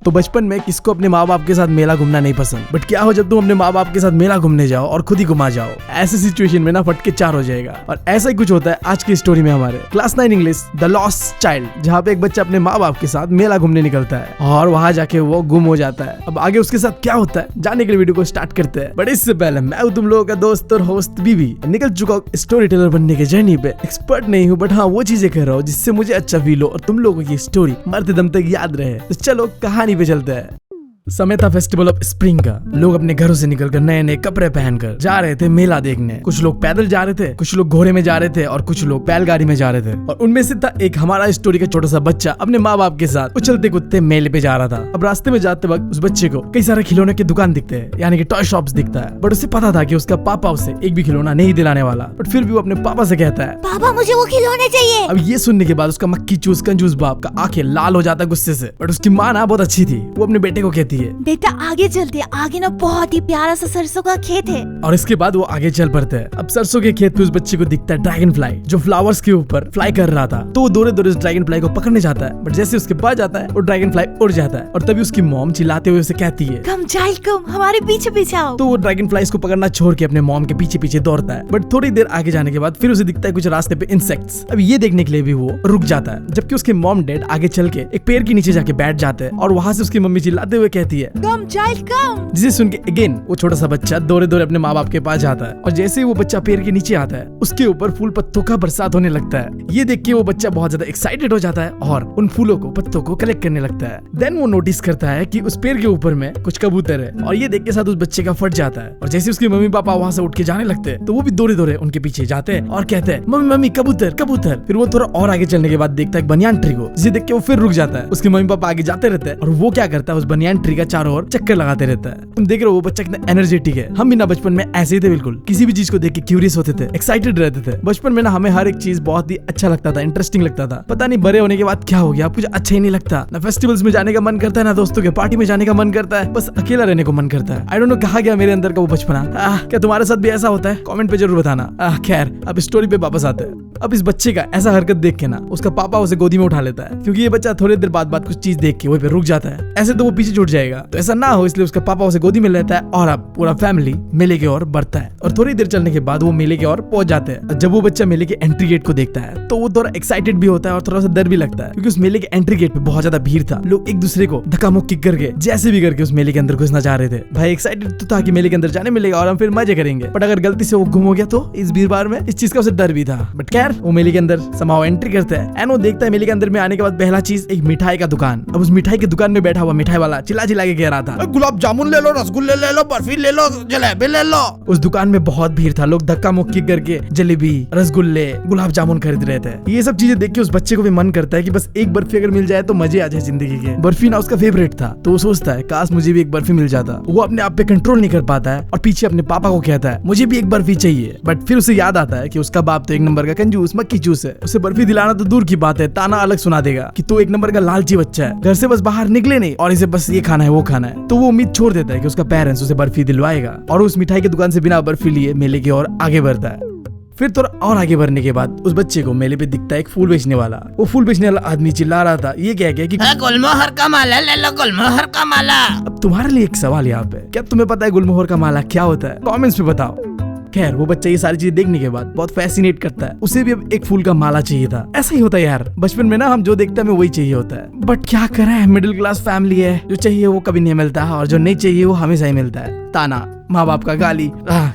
तो बचपन में किसको अपने माँ बाप के साथ मेला घूमना नहीं पसंद, बट क्या हो जब तुम अपने माँ बाप के साथ मेला घूमने जाओ और खुद ही घुमा जाओ। ऐसे सिचुएशन में ना फटके चार हो जाएगा। और ऐसा ही कुछ होता है आज की स्टोरी में हमारे class 9 English the lost child, जहाँ पे एक बच्चा अपने माँ बाप के साथ मेला घूमने निकलता है और वहाँ जाके वो गुम हो जाता है। अब आगे उसके साथ क्या होता है जानने के लिए वीडियो को स्टार्ट करते हैं। बट इससे पहले मैं हूँ तुम लोगों का दोस्त और होस्ट बीबी, निकल चुका हूँ स्टोरी टेलर बनने के जर्नी पे। एक्सपर्ट नहीं हूँ बट हाँ वो चीजें कर रहा हूँ जिससे मुझे अच्छा फील हो और तुम लोगों की स्टोरी मरते दम तक याद रहे। तो चलो कहानी पे चलते हैं। समय था फेस्टिवल ऑफ स्प्रिंग का। लोग अपने घरों से निकलकर नए नए कपड़े पहनकर जा रहे थे मेला देखने। कुछ लोग पैदल जा रहे थे, कुछ लोग घोड़े में जा रहे थे और कुछ लोग बैलगाड़ी में जा रहे थे। और उनमें से था एक हमारा स्टोरी का छोटा सा बच्चा अपने माँ बाप के साथ उछलते कूदते मेले पे जा रहा था। अब रास्ते में जाते वक्त उस बच्चे को कई सारे खिलौने की दुकान दिखते हैं, यानी कि टॉय शॉप्स दिखता है। बट उसे पता था कि उसका पापा उसे एक भी खिलौना नहीं दिलाने वाला। बट फिर भी वो अपने पापा से कहता है, पापा मुझे वो खिलौने चाहिए। अब ये सुनने के बाद उसका मक्खी चूस कंजूस बाप का आंखें लाल हो जाता गुस्से से। बट उसकी माँ ना बहुत अच्छी थी। वो अपने बेटे को कहती है, बेटा आगे चलते, आगे ना बहुत ही प्यारा सा सरसों का खेत है। और इसके बाद वो आगे चल पड़ते हैं। अब सरसों के खेत पे उस बच्चे को दिखता है ड्रैगन फ्लाई जो फ्लावर्स के ऊपर फ्लाई कर रहा था। तो वो दौड़े दौड़े उस ड्रैगन फ्लाई को पकड़ने जाता है। बट जैसे उसके पास जाता है वो ड्रैगन फ्लाई उड़ जाता है। और तभी उसकी मॉम चिल्लाते हुए उसे कहती है, कम चाइल्ड कम, हमारे पीछे पीछे आओ। तो वो ड्रैगन फ्लाइज को पकड़ना छोड़ के अपने मॉम के पीछे पीछे दौड़ता है। बट थोड़ी देर आगे जाने के बाद फिर उसे दिखता है कुछ रास्ते पे इंसेक्ट्स। अब ये देखने के लिए भी वो रुक जाता है, जबकि उसके मॉम डैड आगे चल के एक पेड़ के नीचे जाके बैठ जाते हैं। और वहाँ से उसकी मम्मी चिल्लाते हुए कहती है, कम चाइल्ड कम। जिसे सुन के अगेन वो छोटा सा बच्चा दौड़े दौड़े अपने माँ बाप के पास जाता है। और जैसे ही वो बच्चा पेड़ के नीचे आता है उसके ऊपर फूल पत्तों का बरसात होने लगता है। ये देख के वो बच्चा बहुत ज्यादा एक्साइटेड हो जाता है और उन फूलों को पत्तों को कलेक्ट करने लगता है। देन वो नोटिस करता है कि उस पेड़ के ऊपर में कुछ कबूतर है। और ये देख के साथ उस बच्चे का फट जाता है। और जैसे उसके मम्मी पापा वहाँ से उठ के जाने लगते हैं तो वो भी दौड़े दौड़े उनके पीछे जाते हैं और कहते हैं, मम्मी मम्मी कबूतर कबूतर। फिर वो थोड़ा और आगे चलने के बाद देखता है एक बनियान ट्री को, जिसे देख के वो फिर रुक जाता है। उसके मम्मी पापा आगे जाते रहते हैं और वो क्या करता है उस बनियान ट्री का चारों ओर चक्कर लगाते रहता है। तुम देख रहे हो वो बच्चा कितना एनर्जेटिक है। हम भी ना बचपन में ऐसे ही थे, बिल्कुल किसी भी चीज को देख के क्यूरियस होते थे, एक्साइटेड रहते थे। बचपन में ना हमें हर एक चीज बहुत ही अच्छा लगता था, इंटरेस्टिंग लगता था। पता नहीं बड़े होने के बाद क्या हो गया, अब कुछ अच्छा ही नहीं लगता। ना फेस्टिवल्स में जाने का मन करता है, ना दोस्तों के पार्टी में जाने का मन करता है, बस अकेला रहने को मन करता है। आई डोंट नो कहाँ गया मेरे अंदर का वो बचपना। क्या तुम्हारे साथ भी ऐसा होता है? कमेंट पे जरूर बताना। खैर अब स्टोरी पे वापस आते हैं। अब इस बच्चे का ऐसा हरकत देख के ना उसका पापा उसे गोदी में उठा लेता है, क्योंकि ये बच्चा थोड़ी देर बाद कुछ चीज देख के वहीं पे रुक जाता है। ऐसे तो वो पीछे छूट जाएगा, तो ऐसा ना हो इसलिए उसका पापा उसे गोदी में लेता है और अब पूरा फैमिली मेले की ओर बढ़ता है। और थोड़ी देर चलने के बाद वो मेले की ओर पहुंच जाते हैं। जब वो बच्चा मेले के एंट्री गेट को देखता है तो वो थोड़ा एक्साइटेड भी होता है और थोड़ा सा डर भी लगता है, क्योंकि उस मेले के एंट्री गेट पे बहुत ज्यादा भीड़ था। लोग एक दूसरे को धक्का मुक्की करके जैसे भी करके उस मेले के अंदर घुसना चाह रहे थे। भाई एक्साइटेड तो था कि मेले के अंदर जाने मिलेगा और हम फिर मजे करेंगे, बट अगर गलती से वो गुम हो गया तो इस भीड़ में इस चीज का उसे डर भी था। बट खैर वो मेले के अंदर समाओ एंट्री करते हैं एंड वो देखता है मेले के अंदर में आने के बाद पहला चीज एक मिठाई का दुकान। अब उस मिठाई की दुकान में बैठा हुआ मिठाई वाला चिल्ला चिल्ला के कह रहा था, गुलाब जामुन ले लो, रसगुल्ले ले लो, बर्फी ले लो, जलेबी ले लो। उस दुकान में बहुत भीड़ था, लोग धक्का मुक्की करके जलेबी, रसगुल्ले, गुलाब जामुन खरीद रहे थे। ये सब चीजें देख के उस बच्चे को भी मन करता है कि बस एक बर्फी अगर मिल जाए तो मजे आ जाए जिंदगी के। बर्फी ना उसका फेवरेट था, तो वो सोचता है काश मुझे भी एक बर्फी मिल जाता। वो अपने आप पे कंट्रोल नहीं कर पाता है और पीछे अपने पापा को कहता है मुझे भी एक बर्फी चाहिए। बट फिर उसे याद आता है कि उसका बाप तो एक नंबर का कंजूस मक्खी चूस है। उसे बर्फी दिलाना तो दूर की बात है, ताना अलग सुना देगा कि तू एक नंबर का लालची बच्चा है, घर से बस बाहर निकले नहीं और इसे बस ये खाना है वो खाना है। तो वो उम्मीद छोड़ देता है कि उसका पेरेंट्स उसे बर्फी दिलवाएगा और उस मिठाई की दुकान से बिना बर्फी लिए मेले की ओर आगे बढ़ता है। फिर थोड़ा और आगे बढ़ने के बाद उस बच्चे को मेले पे दिखता है एक फूल बेचने वाला। वो फूल बेचने वाला आदमी चिल्ला रहा था, ये क्या कि गुलमोहर का माला ले लो, गुलमोहर का माला। अब तुम्हारे लिए एक सवाल यहाँ पे, क्या तुम्हें पता है गुलमोहर का माला क्या होता है? कमेंट्स पे बताओ। खैर वो बच्चा ये सारी चीजें देखने के बाद बहुत फैसिनेट करता है। उसे भी अब एक फूल का माला चाहिए था। ऐसा ही होता है यार, बचपन में ना हम जो देखते हैं हमें वही चाहिए होता है। बट क्या करें, मिडिल क्लास फैमिली है, जो चाहिए वो कभी नहीं मिलता और जो नहीं चाहिए वो हमेशा ही मिलता है। ताना, माँ बाप का गाली।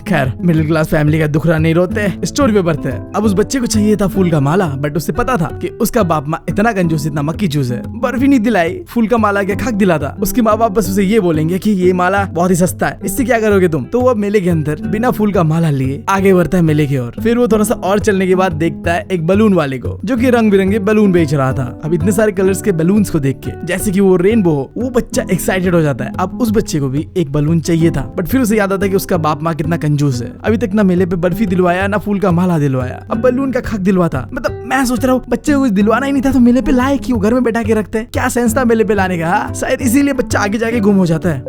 खैर मिडिल क्लास फैमिली का दुखड़ा नहीं रोते, स्टोरी पे बढ़ते हैं। अब उस बच्चे को चाहिए था फूल का माला, बट उसे पता था कि उसका बाप माँ इतना कंजूस, इतना मक्खी चूस है, बर्फी नहीं दिलाई, फूल का माला क्या खाक दिलाता। उसके माँ बाप बस उसे ये बोलेंगे कि ये माला बहुत ही सस्ता है, इससे क्या करोगे तुम। तो वो अब मेले के अंदर बिना फूल का माला लिए आगे बढ़ता है मेले की ओर। फिर वो थोड़ा सा और चलने के बाद देखता है एक बलून वाले को, जो कि रंग बिरंगे बलून बेच रहा था। अब इतने सारे कलर्स के बलून्स को देख के, जैसे कि वो रेनबो हो, वो बच्चा एक्साइटेड हो जाता है। अब उस बच्चे को भी एक बलून चाहिए था, बट फिर उसे याद आता है कि उसका बाप माँ कितना कंजूस है, अभी तक ना मेले पे बर्फी दिलवाया ना फूल का माला दिलवाया, अब बलून का खक दिलवाता। मतलब मैं सोच रहा हूँ बच्चे को कुछ दिलवाना ही नहीं था तो मेले पे लाए क्यों, घर में बैठा के रखते हैं, क्या सेंस था मेले पे लाने का। शायद इसीलिए बच्चा आगे जाके गुम हो जाता है।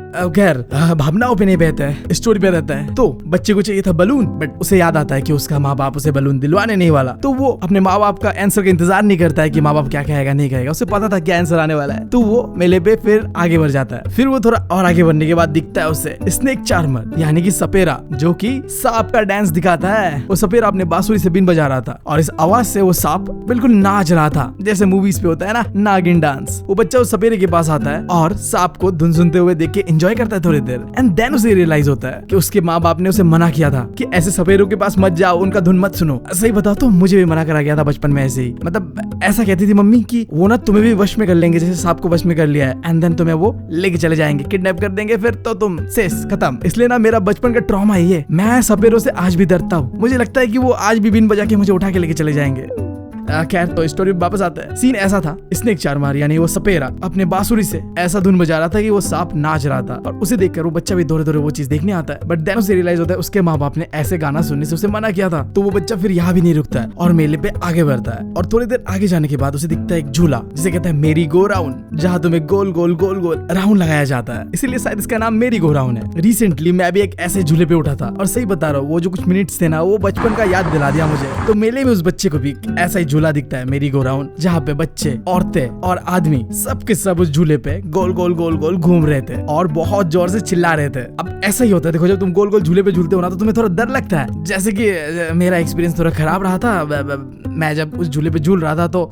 खैर भावनाओं पे नहीं बहता है, स्टोरी पे रहता है। तो बच्चे को चाहिए था बलून, बट उसे याद आता है कि उसका माँ बाप उसे बलून दिलवाने नहीं वाला। तो वो अपने माँ बाप का आंसर का इंतजार नहीं करता है कि माँ बाप क्या कहेगा नहीं कहेगा, उसे पता था क्या आंसर आने वाला है। तो वो मेले पे फिर आगे बढ़ जाता है। फिर वो थोड़ा और आगे बढ़ने के बाद दिखता है उसे स्नेक चार्मर यानी कि सपेरा, जो कि सांप का डांस दिखाता है। वो सपेरा अपने बांसुरी से बीन बजा रहा था और इस आवाज से वो सांप बिल्कुल नाच रहा था, जैसे मूवीज पे होता है ना नागिन डांस। वो बच्चा उस सपेरे के पास आता है और सांप को धुन सुनते हुए देख के एंजॉय करता है थोड़ी देर। एंड देन उसे रियलाइज होता है कि उसके माँ बाप ने उसे मना किया था कि ऐसे सपेरों के पास मत जाओ, उनका धुन मत सुनो। सही बताओ तो मुझे भी मना करा गया था बचपन में ऐसे ही, मतलब ऐसा कहती थी मम्मी कि वो ना तुम्हें भी वश में कर लेंगे जैसे सांप को वश में कर लिया है, एंड देन तुम्हें वो लेके चले जाएंगे, किडनैप कर देंगे, फिर तो तुम शेष खत्म। इसलिए ना मेरा बचपन का ट्रॉमा ही है, मैं सपेरों से आज भी डरता हूँ। मुझे लगता है कि वो आज भी बीन बजा के मुझे उठा के लेके चले जाएंगे। खैर तो स्टोरी में वापस आता है। सीन ऐसा था, स्नेक चार्मर यानी वो सपेरा अपने बांसुरी से ऐसा धुन बजा रहा था कि वो सांप नाच रहा था, और उसे देखकर वो बच्चा भी दौड़े दौड़े वो चीज देखने आता है। बट देन उसे रियलाइज होता है उसके माँ बाप ने ऐसे गाना सुनने से उसे मना किया था। तो वो बच्चा फिर यहाँ भी नहीं रुकता है और मेले पे आगे बढ़ता है। और थोड़ी देर आगे जाने के बाद उसे दिखता है एक झूला जिसे कहते हैं मेरी गो राउंड, जहाँ तुम्हें गोल गोल गोल गोल राउंड लगाया जाता है, इसीलिए शायद इसका नाम मेरी गो राउंड है। रिसेंटली मैं भी एक ऐसे झूले पे उठा था और सही बता रहा हूँ वो जो कुछ मिनट्स थे ना वो बचपन का याद दिला दिया मुझे। तो मेले में उस बच्चे को भी ऐसा ही झूला दिखता है मेरी राउंड, जहाँ पे बच्चे, औरतें और आदमी सब के सब उस झूले पे गोल गोल गोल गोल घूम रहे थे और बहुत जोर से चिल्ला रहे थे। अब ऐसा ही होता है, देखो जब तुम गोल गोल झूले पे झूलते हो ना तो तुम्हें थोड़ा डर लगता है। जैसे कि मेरा एक्सपीरियंस थोड़ा खराब रहा था, मैं जब उस झूले पे झूल रहा था तो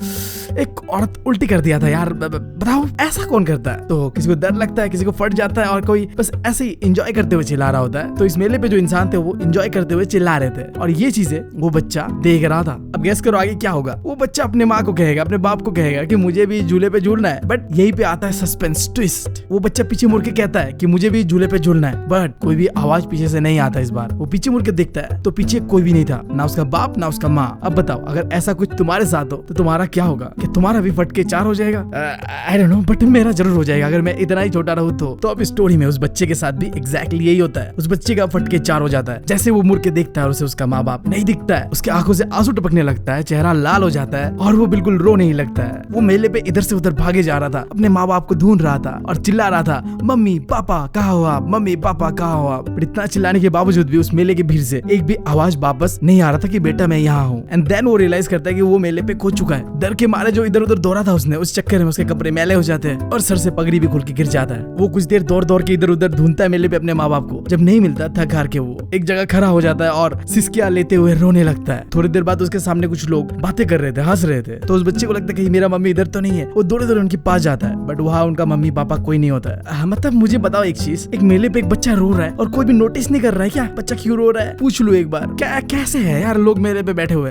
एक औरत उल्टी कर दिया था यार। बताओ ऐसा कौन करता है? तो किसी को डर लगता है, किसी को फट जाता है और कोई बस ऐसे ही एंजॉय करते हुए चिल्ला रहा होता है। तो इस मेले पे जो इंसान थे वो एंजॉय करते हुए चिल्ला रहे थे और ये चीजें वो बच्चा देख रहा था। अब गेस करो आगे क्या होगा। वो बच्चा अपने माँ को कहेगा, अपने बाप को कहेगा कि मुझे भी झूले पे झूलना है। बट यही पे आता है सस्पेंस ट्विस्ट। वो बच्चा पीछे मुड़ के कहता है कि मुझे भी झूले पे झूलना है, बट कोई भी आवाज पीछे से नहीं आता। इस बार वो पीछे मुड़ के देखता है तो पीछे कोई भी नहीं था, ना उसका बाप ना उसका माँ। अब बताओ अगर ऐसा कुछ तुम्हारे साथ हो तो तुम्हारा क्या होगा? कि तुम्हारा भी फटके चार हो जाएगा? आई डोंट नो, बट मेरा जरूर हो जाएगा अगर मैं इतना ही छोटा रहूं तो। अब स्टोरी में उस बच्चे के साथ भी एग्जैक्टली यही होता है। उस बच्चे का फटके चार हो जाता है। जैसे वो मुड़ के देखता है और उसे उसका माँ बाप नहीं दिखता है, उसके आंखों से आंसू टपकने लगता है, चेहरा लाल हो जाता है और वो बिल्कुल रोने ही लगता है। वो मेले पे इधर से उधर भागे जा रहा था, अपने माँ बाप को ढूंढ रहा था और चिल्ला रहा था मम्मी पापा कहाँ हो आप, मम्मी पापा कहाँ हो आप। इतना चिल्लाने के बावजूद भी उस मेले की भीड़ से एक भी आवाज वापस नहीं आ रहा था कि बेटा मैं यहाँ हूँ। एंड देन वो रियलाइज करता है कि वो मेले पे खो चुका है। डर के मारे जो इधर उधर दौड़ा था उसने, उस चक्कर में उसके कपड़े मैले हो जाते हैं और सर से पगड़ी भी खुल के गिर जाता है। वो कुछ देर दौड़ दौड़ के इधर उधर ढूंढता है मेले पे अपने माँ बाप को। जब नहीं मिलता थक हार के वो एक जगह खड़ा हो जाता है और सिसकियां लेते हुए रोने लगता है। थोड़ी देर बाद उसके सामने कुछ लोग बातें कर रहे थे, हंस रहे थे। तो उस बच्चे को लगता है कि मेरा मम्मी इधर तो नहीं है। वो दौड़े दौड़े उनके पास जाता है, बट वहाँ उनका मम्मी पापा कोई नहीं होता है। मतलब मुझे बताओ एक चीज, एक मेले पे एक बच्चा रो रहा है और कोई भी नोटिस नहीं कर रहा है क्या? बच्चा क्यों रो रहा है पूछ लो एक बार। क्या कैसे है यार लोग मेले पे बैठे हुए?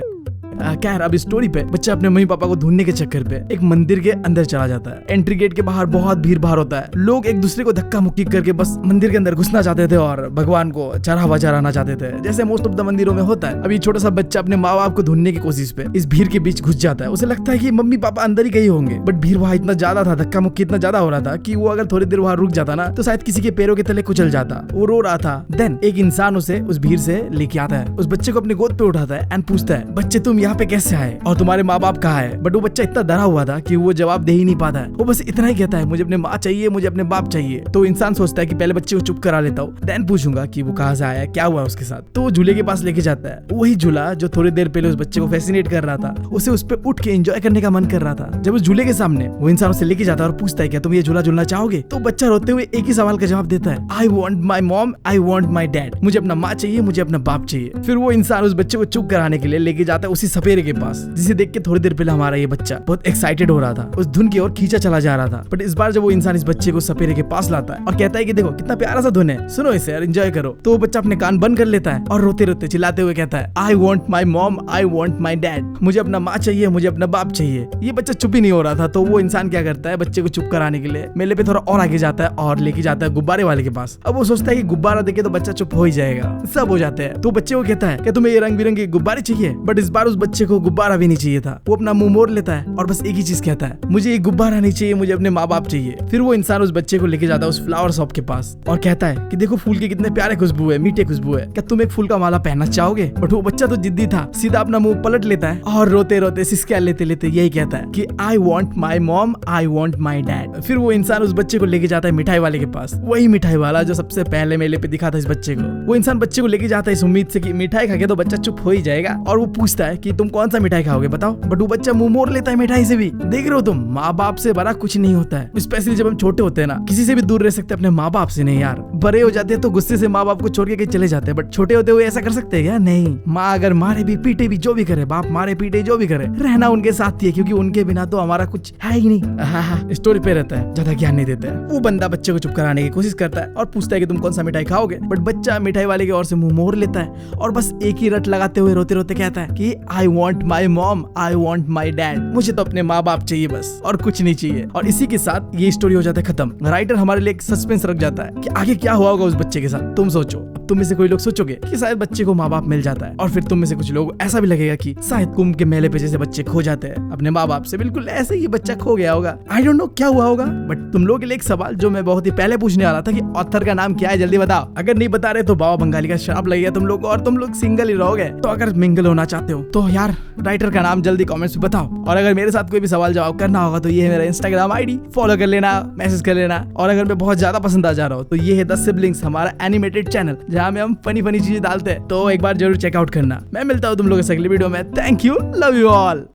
खैर अब स्टोरी पे बच्चा अपने मम्मी पापा को ढूंढने के चक्कर पे एक मंदिर के अंदर चला जाता है। एंट्री गेट के बाहर बहुत भीड़ भाड़ होता है। लोग एक दूसरे को धक्का मुक्की करके बस मंदिर के अंदर घुसना चाहते थे और भगवान को चढ़ावा चढ़ाना चाहते थे, जैसे मोस्ट ऑफ द मंदिरों में होता है। अभी छोटा सा बच्चा अपने माँ बाप को ढूंढने की कोशिश पे इस भीड़ के बीच घुस जाता है। उसे लगता है कि मम्मी पापा अंदर ही गए होंगे, बट भीड़ वहाँ इतना ज्यादा था, धक्का मुक्की इतना ज्यादा हो रहा था कि वो अगर थोड़ी देर वहाँ रुक जाता ना तो शायद किसी के पैरों के तले कुचल जाता। वो रो रहा था। देन एक इंसान उसे उस भीड़ से लेके आता है, उस बच्चे को अपने गोद पे उठाता है एंड पूछता है बच्चे तुम यहाँ पे कैसे आए और तुम्हारे माँ बाप कहाँ है? बट वो बच्चा इतना डरा हुआ था कि वो जवाब दे ही नहीं पाता है। वो बस इतना ही कहता है मुझे अपने माँ चाहिए, मुझे अपने बाप चाहिए। तो इंसान सोचता है कि पहले बच्चे को चुप करा लेता हूँ, देन पूछूंगा कि वो कहाँ से आया, क्या हुआ उसके साथ। तो वो झूले के पास लेके जाता है, वही झूला जो थोड़ी देर पहले उस बच्चे को फैसिनेट कर रहा था। उसे उस पर उठ के एंजॉय करने का मन कर रहा था। जब उस झूले के सामने वो इंसान उसे लेके जाता है और पूछता है क्या तुम ये झूला झूलना चाहोगे? तो बच्चा रोते हुए एक ही सवाल का जवाब देता है, I want my mom, I want my dad. मुझे अपना माँ चाहिए, मुझे अपना बाप चाहिए। फिर वो इंसान उस बच्चे को चुप कराने के लिए लेके जाता है उसी सपेरे के पास, जिसे देख के थोड़ी देर पहले हमारा ये बच्चा बहुत एक्साइटेड हो रहा था, उस धुन की ओर खींचा चला जा रहा था। बट इस बार जब वो इंसान इस बच्चे को सपेरे के पास लाता है और कहता है कि देखो कितना प्यारा सा धुन है, सुनो इसे और एंजॉय करो, तो वो बच्चा अपने कान बंद कर लेता है और रोते रोते चिल्लाते हुए कहता है I want my mom, I want my dad. मुझे अपना माँ चाहिए, मुझे अपना बाप चाहिए। ये बच्चा चुप ही नहीं हो रहा था। तो वो इंसान क्या करता है, बच्चे को चुप कराने के लिए मेले पे थोड़ा और आगे जाता है और लेके जाता है गुब्बारे वाले के पास। अब वो सोचता है कि गुब्बारा देखे तो बच्चा चुप हो ही जाएगा, सब हो जाते हैं। तो बच्चे को कहता है कि तुम्हें ये रंग बिरंगे गुब्बारे चाहिए? बट इस बार उस बच्चे को गुब्बारा भी नहीं चाहिए था। वो अपना मुंह मोड़ लेता है और बस एक ही चीज कहता है, मुझे एक गुब्बारा नहीं चाहिए, मुझे अपने माँ बाप चाहिए। फिर वो इंसान उस बच्चे को लेके जाता है उस फ्लावर शॉप के पास और कहता है कि देखो फूल के कितने प्यारे खुशबू है, मीठे खुशबू है, क्या तुम एक फूल का माला पहनना चाहोगे? बट वो बच्चा तो जिद्दी था, सीधा अपना मुंह पलट लेता है और रोते रोते सिसकियां लेते लेते यही कहता है कि I want my mom, I want my dad. फिर वो इंसान उस बच्चे को लेके जाता है मिठाई वाले के पास, वही मिठाई वाला जो सबसे पहले मेले पे दिखा था इस बच्चे को। वो इंसान बच्चे को लेके जाता है इस उम्मीद से कि मिठाई खा के तो बच्चा चुप हो ही जाएगा, और वो पूछता है कि तुम कौन सा मिठाई खाओगे बताओ। बट वो बच्चा मुंह मोड़ लेता है मिठाई से भी। देख रहे हो तुम, माँ बाप से बड़ा कुछ नहीं होता है। स्पेशली जब हम छोटे होते हैं ना, किसी से भी दूर रह सकते हैं, अपने माँ बाप से नहीं यार। बड़े हो जाते हैं तो गुस्से से माँ बाप को छोड़ के कहीं चले जाते हैं, बट छोटे होते हुए ऐसा कर सकते हैं क्या? नहीं। माँ अगर मारे भी पीटे भी जो भी करे, बाप मारे पीटे जो भी करे, रहना उनके साथ ही है, क्योंकि उनके बिना तो हमारा कुछ है ही नहीं। हाँ, स्टोरी पे रहता है, ज्यादा ज्ञान नहीं देता है। वो बंदा बच्चे को चुप कराने की कोशिश करता है और पूछता है कि तुम कौन सा मिठाई खाओगे? बट बच्चा मिठाई वाले की ओर से मुंह मोड़ लेता है और बस एक ही रट लगाते हुए रोते रोते कहता है कि I want my mom, I want my dad. मुझे तो अपने माँ बाप चाहिए बस, और कुछ नहीं चाहिए। और इसी के साथ ये स्टोरी हो जाता है खत्म। राइटर हमारे लिए एक सस्पेंस रख जाता है कि आगे क्या हुआ होगा उस बच्चे के साथ। तुम सोचो, तुम में से कोई लोग सोचोगे कि शायद बच्चे को माँ बाप मिल जाता है, और फिर तुम में से कुछ लोग ऐसा भी लगेगा कि शायद कुंभ के मेले पे जैसे बच्चे खो जाते हैं अपने माँ बाप से, बिल्कुल ऐसे ही बच्चा खो गया होगा। आई डोंट नो क्या हुआ होगा। बट तुम लोग के लिए एक सवाल जो मैं बहुत ही पहले पूछने वाला था कि ऑथर का नाम क्या है, जल्दी बताओ। अगर नहीं बता रहे तो बाबा बंगाली का श्राप लगेगा तुम लोग को, और तुम लोग सिंगल ही रहोगे। तो अगर मिंगल होना चाहते हो तो यार राइटर का नाम जल्दी कमेंट्स में बताओ। और अगर मेरे साथ कोई भी सवाल जवाब करना होगा तो ये है मेरा इंस्टाग्राम आईडी, फॉलो कर लेना, मैसेज कर लेना। और अगर मैं बहुत ज्यादा पसंद आ जा रहा हूँ तो ये है द सिबलिंग्स, हमारा एनिमेटेड चैनल जहाँ में हम फनी फनी चीजें डालते हैं, तो एक बार जरूर चेकआउट करना। मैं मिलता हूँ तुम लोगों से अगली वीडियो में। Thank you, love you all.